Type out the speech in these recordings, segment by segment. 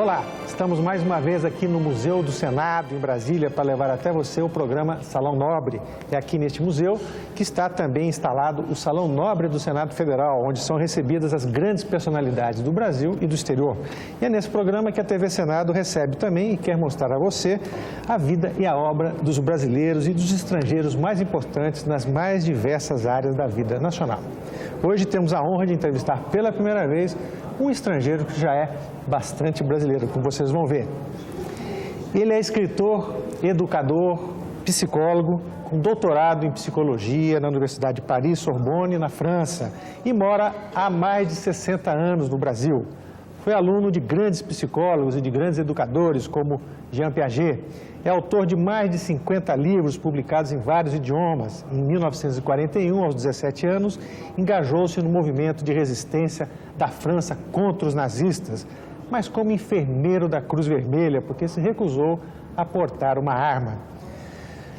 Olá, estamos mais uma vez aqui no Museu do Senado, em Brasília, para levar até você o programa Salão Nobre. É aqui neste museu que está também instalado o Salão Nobre do Senado Federal, onde são recebidas as grandes personalidades do Brasil e do exterior. E é nesse programa que a TV Senado recebe também e quer mostrar a você a vida e a obra dos brasileiros e dos estrangeiros mais importantes nas mais diversas áreas da vida nacional. Hoje temos a honra de entrevistar pela primeira vez um estrangeiro que já é bastante brasileiro, como vocês vão ver. Ele é escritor, educador, psicólogo, com doutorado em psicologia na Universidade de Paris-Sorbonne, na França, e mora há mais de 60 anos no Brasil. Foi aluno de grandes psicólogos e de grandes educadores, como Jean Piaget. É autor de mais de 50 livros publicados em vários idiomas. Em 1941, aos 17 anos, engajou-se no movimento de resistência da França contra os nazistas, mas como enfermeiro da Cruz Vermelha, porque se recusou a portar uma arma.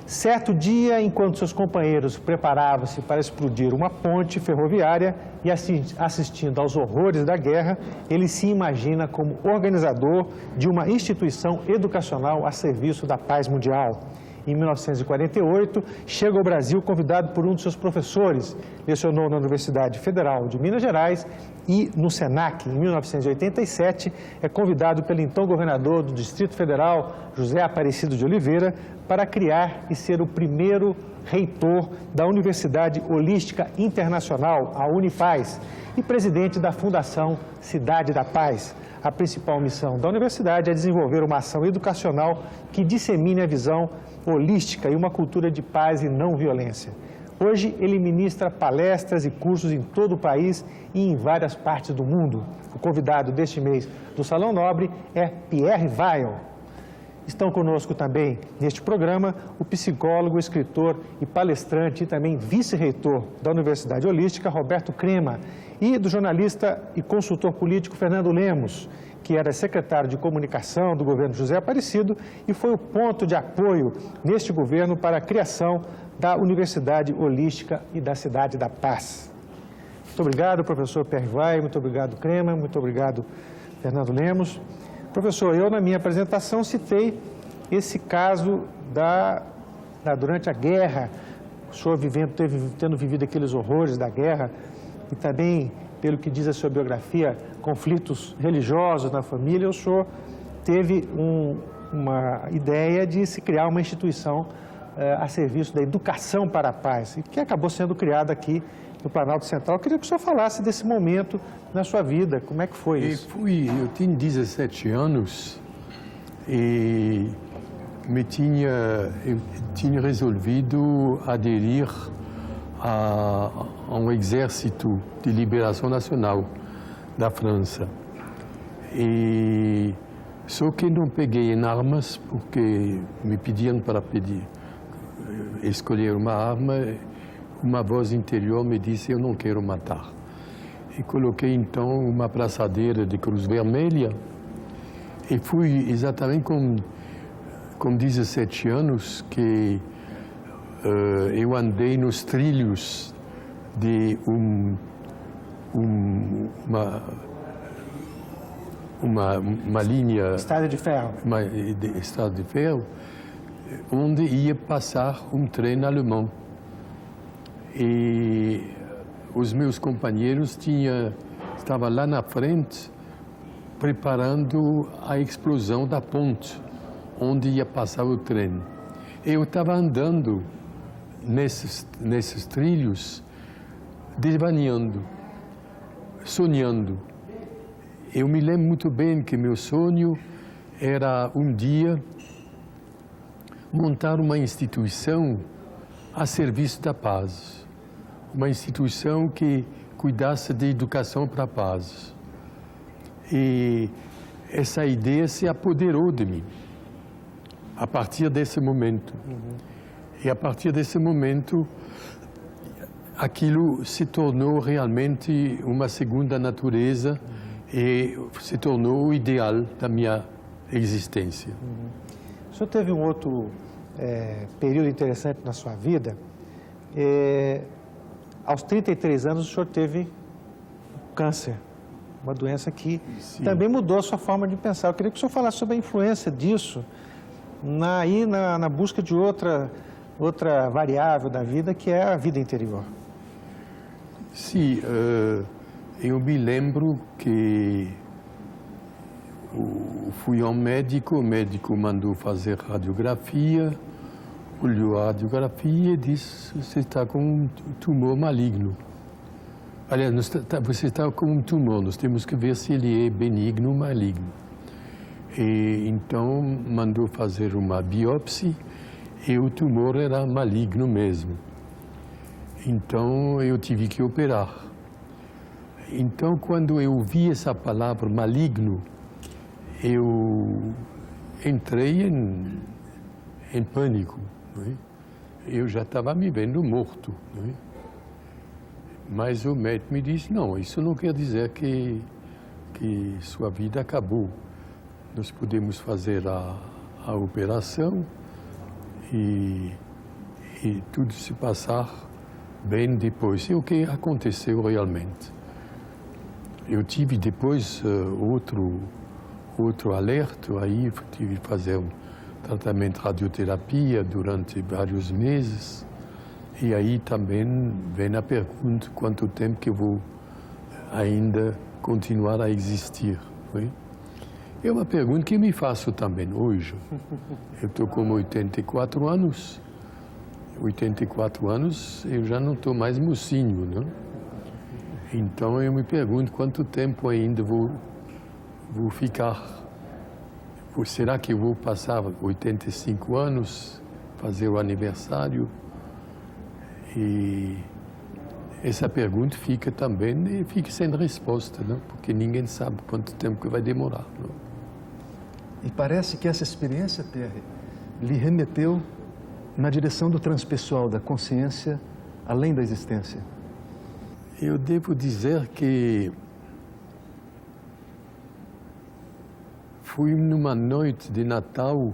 Certo dia, enquanto seus companheiros preparavam-se para explodir uma ponte ferroviária e assistindo aos horrores da guerra, ele se imagina como organizador de uma instituição educacional a serviço da paz mundial. Em 1948, chega ao Brasil convidado por um de seus professores. Lecionou na Universidade Federal de Minas Gerais e no SENAC. Em 1987, é convidado pelo então governador do Distrito Federal, José Aparecido de Oliveira, para criar e ser o primeiro reitor da Universidade Holística Internacional, a Unipaz, e presidente da Fundação Cidade da Paz. A principal missão da universidade é desenvolver uma ação educacional que dissemine a visão holística e uma cultura de paz e não violência. Hoje, ele ministra palestras e cursos em todo o país e em várias partes do mundo. O convidado deste mês do Salão Nobre é Pierre Weil. Estão conosco também, neste programa, o psicólogo, escritor e palestrante e também vice-reitor da Universidade Holística, Roberto Crema, e do jornalista e consultor político Fernando Lemos, que era secretário de comunicação do governo José Aparecido e foi o ponto de apoio neste governo para a criação da Universidade Holística e da Cidade da Paz. Muito obrigado, professor Pierre Weil, muito obrigado, Crema, muito obrigado, Fernando Lemos. Professor, eu na minha apresentação citei esse caso durante a guerra, o senhor tendo vivido aqueles horrores da guerra e também, pelo que diz a sua biografia, conflitos religiosos na família, o senhor teve uma ideia de se criar uma instituição a serviço da educação para a paz, que acabou sendo criada aqui no Planalto Central. Eu queria que o senhor falasse desse momento na sua vida, como é que foi isso? Eu tinha 17 anos e eu tinha resolvido aderir a um exército de liberação nacional da França. Só que não peguei em armas porque me pediam para escolher uma arma. Uma voz interior me disse, eu não quero matar. E coloquei, então, uma abraçadeira de Cruz Vermelha e fui exatamente com 17 anos que eu andei nos trilhos de uma linha... Estrada de ferro. Estrada de ferro, onde ia passar um trem alemão. E os meus companheiros estavam lá na frente preparando a explosão da ponte, onde ia passar o trem. Eu estava andando nesses trilhos, devaneando, sonhando. Eu me lembro muito bem que meu sonho era um dia montar uma instituição a serviço da paz. Uma instituição que cuidasse de educação para a paz. E essa ideia se apoderou de mim, a partir desse momento. E a partir desse momento, aquilo se tornou realmente uma segunda natureza e se tornou o ideal da minha existência. O senhor teve um outro período interessante na sua vida. Aos 33 anos, o senhor teve câncer. uma doença que Sim. também mudou a sua forma de pensar. Eu queria que o senhor falasse sobre a influência disso na busca de outra variável da vida, que é a vida interior. Sim, eu me lembro que fui ao médico, o médico mandou fazer radiografia, olhou a radiografia e disse: você está com um tumor maligno. Aliás, você está com um tumor, nós temos que ver se ele é benigno ou maligno. E então mandou fazer uma biópsia e o tumor era maligno mesmo. Então eu tive que operar. Então quando eu vi essa palavra maligno, eu entrei em pânico. Não é? Eu já estava me vendo morto. Não é? Mas o médico me disse: não, isso não quer dizer que sua vida acabou. Nós podemos fazer a operação e tudo se passar bem depois. E o que aconteceu realmente? Eu tive depois outro alerta, aí tive que fazer um tratamento de radioterapia durante vários meses. E aí também vem a pergunta: quanto tempo que eu vou ainda continuar a existir? Foi? É uma pergunta que eu me faço também hoje. Eu estou com 84 anos. 84 anos, eu já não estou mais mocinho, não? Então eu me pergunto quanto tempo ainda vou ficar. Será que eu vou passar 85 anos, fazer o aniversário? E essa pergunta fica também, fica sem resposta, não? Porque ninguém sabe quanto tempo que vai demorar. Não? E parece que essa experiência, Pierre, lhe remeteu na direção do transpessoal, da consciência além da existência. Eu devo dizer que fui numa noite de Natal,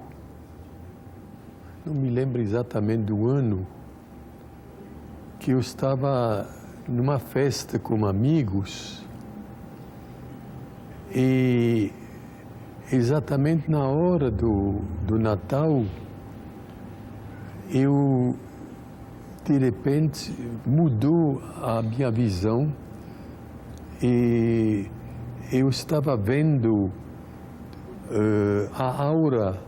não me lembro exatamente do ano, que eu estava numa festa com amigos e exatamente na hora do Natal, eu, de repente, mudou a minha visão e eu estava vendo a aura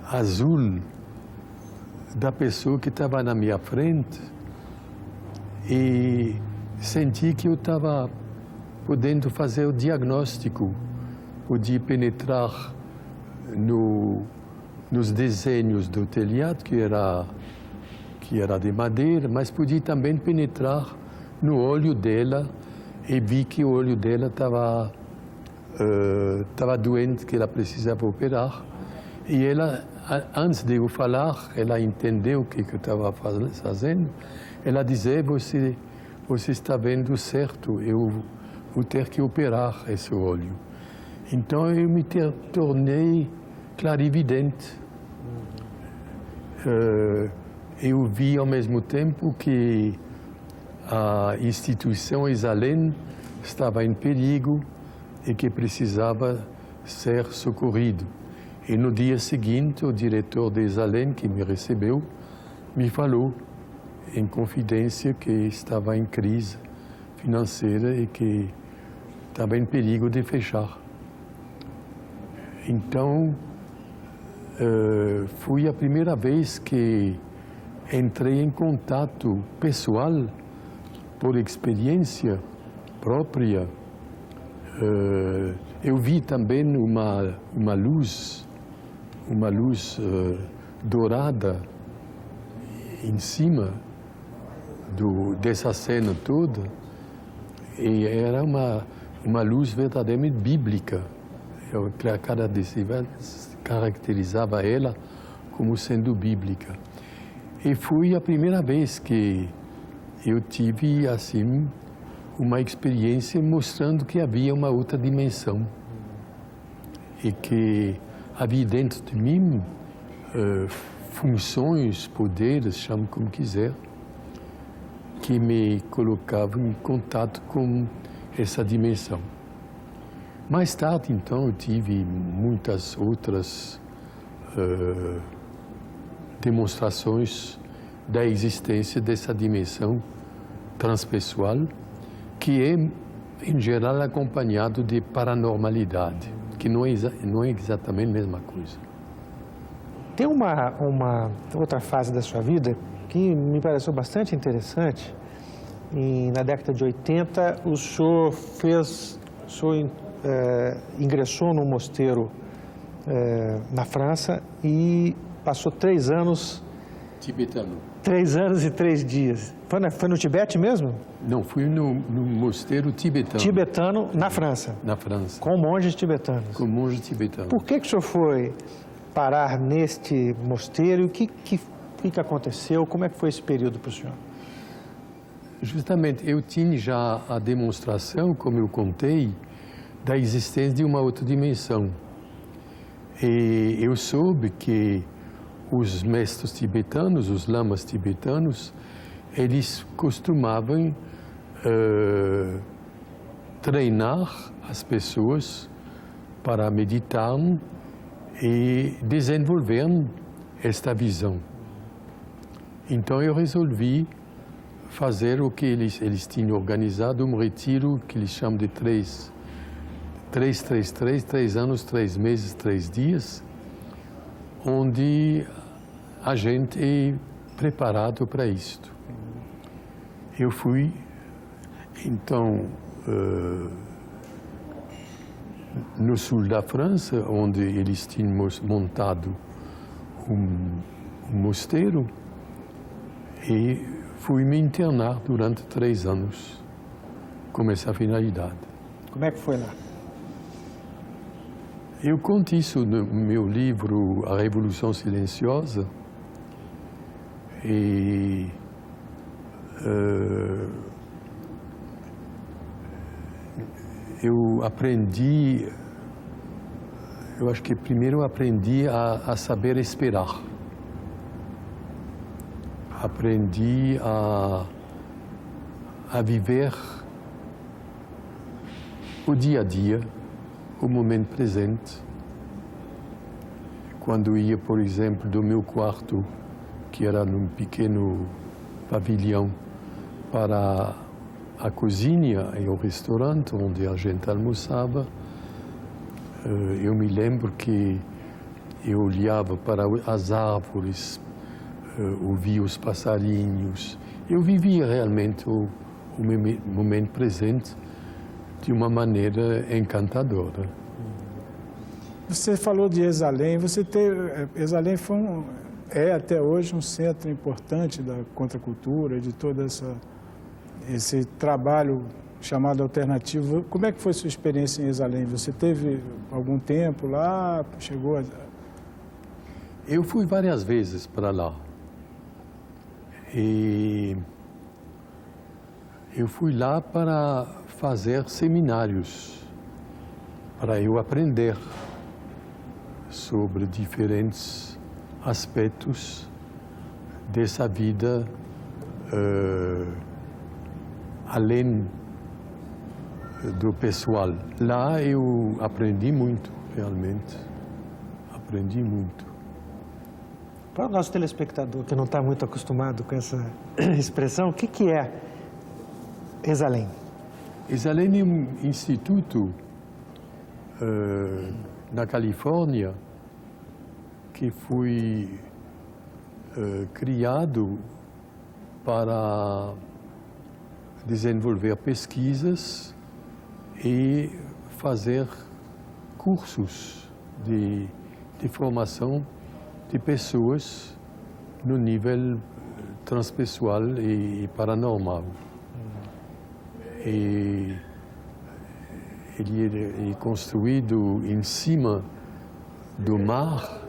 azul da pessoa que estava na minha frente e senti que eu estava podendo fazer o diagnóstico, podia penetrar nos desenhos do telhado, que era de madeira, mas podia também penetrar no olho dela e vi que o olho dela estava doente, que ela precisava operar. E ela, antes de eu falar, ela entendeu o que eu estava fazendo. Ela dizia: você está vendo certo, eu vou ter que operar esse olho. Então eu me tornei clarividente. Eu vi ao mesmo tempo que a instituição Exalén estava em perigo e que precisava ser socorrido. E no dia seguinte, o diretor de Exalén, que me recebeu, me falou em confidência que estava em crise financeira e que estava em perigo de fechar. Então, foi a primeira vez que entrei em contato pessoal, por experiência própria. Eu vi também uma luz dourada em cima dessa cena toda, e era uma luz verdadeiramente bíblica. Cada decibel caracterizava ela como sendo bíblica. E foi a primeira vez que eu tive, assim, uma experiência mostrando que havia uma outra dimensão e que havia dentro de mim funções, poderes, chame como quiser, que me colocavam em contato com essa dimensão. Mais tarde, então, eu tive muitas outras demonstrações da existência dessa dimensão transpessoal, que é, em geral, acompanhado de paranormalidade, que não é exatamente a mesma coisa. Tem uma outra fase da sua vida que me pareceu bastante interessante. Na década de 80, o senhor ingressou num mosteiro na França e passou 3 anos... Tibetano. 3 anos e 3 dias. Foi no Tibete mesmo? Não, fui no mosteiro tibetano. Tibetano, na França? Na França. Com monges tibetanos? Com monges tibetanos. Por que o senhor foi parar neste mosteiro? O que aconteceu? Como é que foi esse período para o senhor? Justamente, eu tinha já a demonstração, como eu contei, da existência de uma outra dimensão. E eu soube que os mestres tibetanos, os lamas tibetanos, eles costumavam treinar as pessoas para meditar e desenvolver esta visão. Então eu resolvi fazer o que eles tinham organizado, um retiro que eles chamam de 3 anos, 3 meses, 3 dias, onde a gente é preparado para isto. Eu fui, então, no sul da França, onde eles tinham montado um mosteiro, e fui me internar durante 3 anos com essa finalidade. Como é que foi lá? Eu conto isso no meu livro A Revolução Silenciosa, e eu aprendi, eu acho que primeiro eu aprendi a saber esperar. Aprendi a viver o dia a dia, o momento presente. Quando ia, por exemplo, do meu quarto, que era num pequeno pavilhão, para a cozinha e o restaurante onde a gente almoçava, eu me lembro que eu olhava para as árvores, ouvia os passarinhos. Eu vivia realmente o momento presente de uma maneira encantadora. Você falou de Exalém. Exalém é até hoje um centro importante da contracultura, de todo esse trabalho chamado alternativo. Como é que foi sua experiência em Exalém? Você teve algum tempo lá? Chegou a... Eu fui várias vezes para lá. E eu fui lá para fazer seminários, para eu aprender sobre diferentes aspectos dessa vida além do pessoal. Lá eu aprendi muito, realmente. Aprendi muito. Para o nosso telespectador que não está muito acostumado com essa expressão, o que é Exalém? Exalém é um instituto na Califórnia que foi criado para desenvolver pesquisas e fazer cursos de formação de pessoas no nível transpessoal e paranormal. E ele é construído em cima do mar,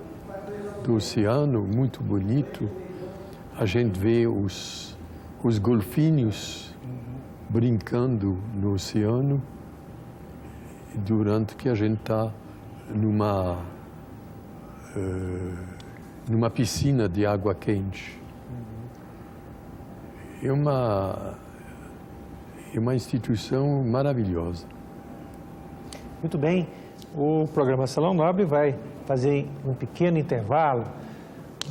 do oceano, muito bonito. A gente vê os golfinhos brincando no oceano durante que a gente está numa piscina de água quente. É uma instituição maravilhosa. Muito bem, o programa Salão Nobre vai fazer um pequeno intervalo.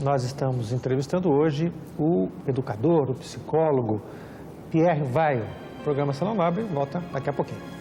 Nós estamos entrevistando hoje o educador, o psicólogo Pierre Weil. O programa Salão Nobre volta daqui a pouquinho.